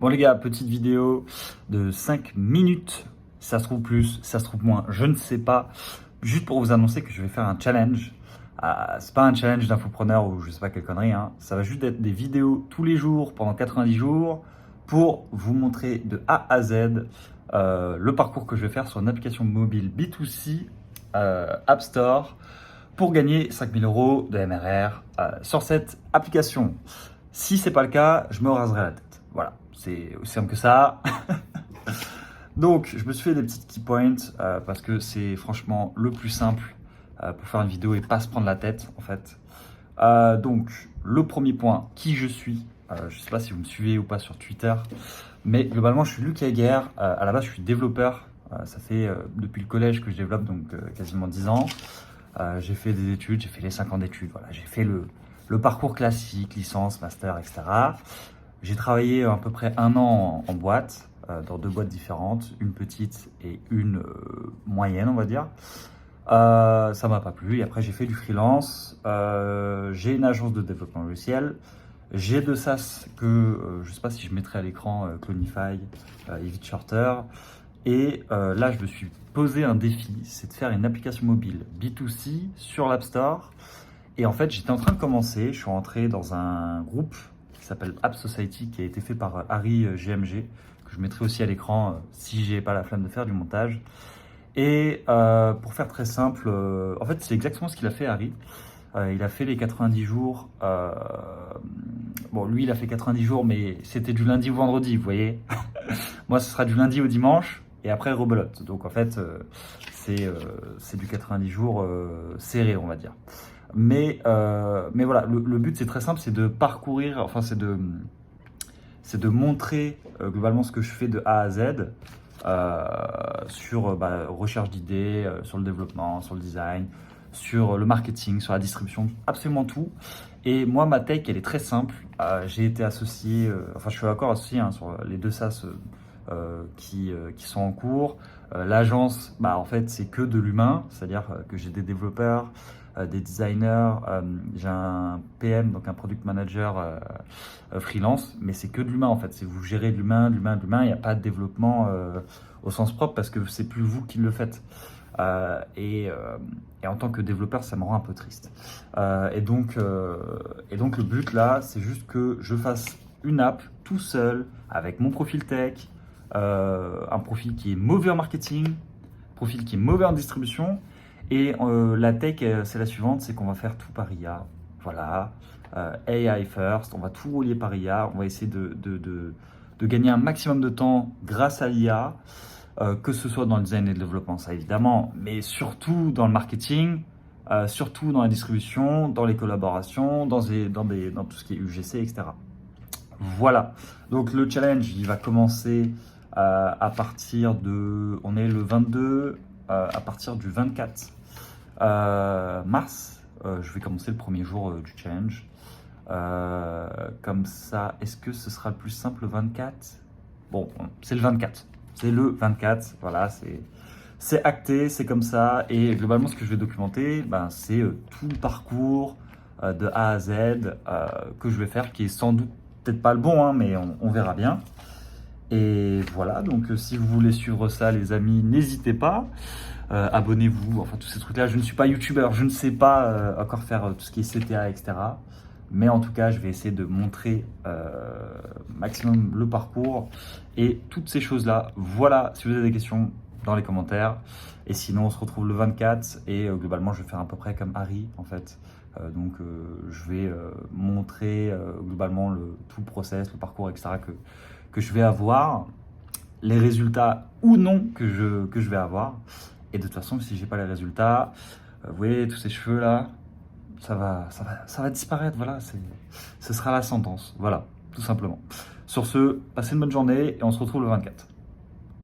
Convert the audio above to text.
Bon les gars, petite vidéo de 5 minutes, ça se trouve plus, ça se trouve moins, je ne sais pas, juste pour vous annoncer que je vais faire un challenge. C'est pas un challenge d'infopreneur ou je sais pas quelle connerie, hein. Ça va juste être des vidéos tous les jours pendant 90 jours pour vous montrer de A à Z le parcours que je vais faire sur une application mobile B2C App Store pour gagner 5000 € de MRR sur cette application. Si c'est pas le cas, je me raserai la tête. Voilà, c'est aussi simple que ça. Donc, je me suis fait des petites key points parce que c'est franchement le plus simple pour faire une vidéo et pas se prendre la tête en fait. Donc, le premier point, qui je suis. Je sais pas si vous me suivez ou pas sur Twitter, mais globalement, je suis Luc Heger. À la base, je suis développeur. Ça fait depuis le collège que je développe, donc quasiment 10 ans. J'ai fait des études, j'ai fait les 5 ans d'études. Voilà, j'ai fait le parcours classique, licence, master, etc. J'ai travaillé à peu près 1 an en boîte, dans 2 boîtes différentes, une petite et une moyenne, on va dire. Ça m'a pas plu et après j'ai fait du freelance. J'ai une agence de développement logiciel. J'ai 2 SaaS que je sais pas si je mettrai à l'écran, Clonify, Evit Shorter. Et là, je me suis posé un défi, c'est de faire une application mobile B2C sur l'App Store. Et en fait, j'étais en train de commencer, je suis rentré dans un groupe qui s'appelle App Society, qui a été fait par Harry GMG, que je mettrai aussi à l'écran si j'ai pas la flemme de faire du montage. Et pour faire très simple, en fait, c'est exactement ce qu'il a fait, Harry. Il a fait les 90 jours. Bon, lui, il a fait 90 jours, mais c'était du lundi au vendredi, vous voyez. Moi, ce sera du lundi au dimanche et après rebelote. Donc, en fait, c'est du 90 jours serré, on va dire. Mais voilà, le but, c'est très simple, c'est de parcourir, enfin, c'est de montrer globalement ce que je fais de A à Z sur recherche d'idées, sur le développement, sur le design, sur le marketing, sur la distribution, absolument tout. Et moi, ma tech, elle est très simple. J'ai été associé, enfin, je suis encore associé sur les 2 SaaS qui sont en cours. L'agence, en fait, c'est que de l'humain, c'est-à-dire que j'ai des développeurs, des designers, j'ai un PM, donc un product manager freelance, mais c'est que de l'humain en fait. C'est vous gérez de l'humain, de l'humain, de l'humain. Il n'y a pas de développement au sens propre parce que c'est plus vous qui le faites. Et en tant que développeur, ça me rend un peu triste. Et donc le but là, c'est juste que je fasse une app tout seul avec mon profil tech, un profil qui est mauvais en marketing, profil qui est mauvais en distribution. Et la tech, c'est la suivante, c'est qu'on va faire tout par IA. Voilà, AI first, on va tout relier par IA. On va essayer de gagner un maximum de temps grâce à l'IA, que ce soit dans le design et le développement, ça évidemment, mais surtout dans le marketing, surtout dans la distribution, dans les collaborations, dans tout ce qui est UGC, etc. Voilà, donc le challenge, il va commencer à partir de, on est le 22, à partir du 24 mars, je vais commencer le premier jour du challenge. Comme ça, est-ce que ce sera le plus simple le 24? Bon, c'est le 24. C'est le 24, voilà, c'est acté, c'est comme ça. Et globalement, ce que je vais documenter, c'est tout le parcours de A à Z que je vais faire, qui est sans doute peut-être pas le bon, hein, mais on verra bien. Et voilà, donc si vous voulez suivre ça, les amis, n'hésitez pas. Abonnez-vous, enfin tous ces trucs-là. Je ne suis pas youtubeur, je ne sais pas encore faire tout ce qui est CTA, etc. Mais en tout cas, je vais essayer de montrer maximum le parcours et toutes ces choses-là. Voilà, si vous avez des questions, dans les commentaires. Et sinon, on se retrouve le 24 et globalement, je vais faire à peu près comme Harry, en fait. Donc, je vais montrer globalement tout le process, le parcours, etc. que je vais avoir, les résultats ou non que je vais avoir. Et de toute façon, si j'ai pas les résultats, vous voyez tous ces cheveux là, ça va disparaître. Voilà, ce sera la sentence. Voilà, tout simplement. Sur ce, passez une bonne journée et on se retrouve le 24.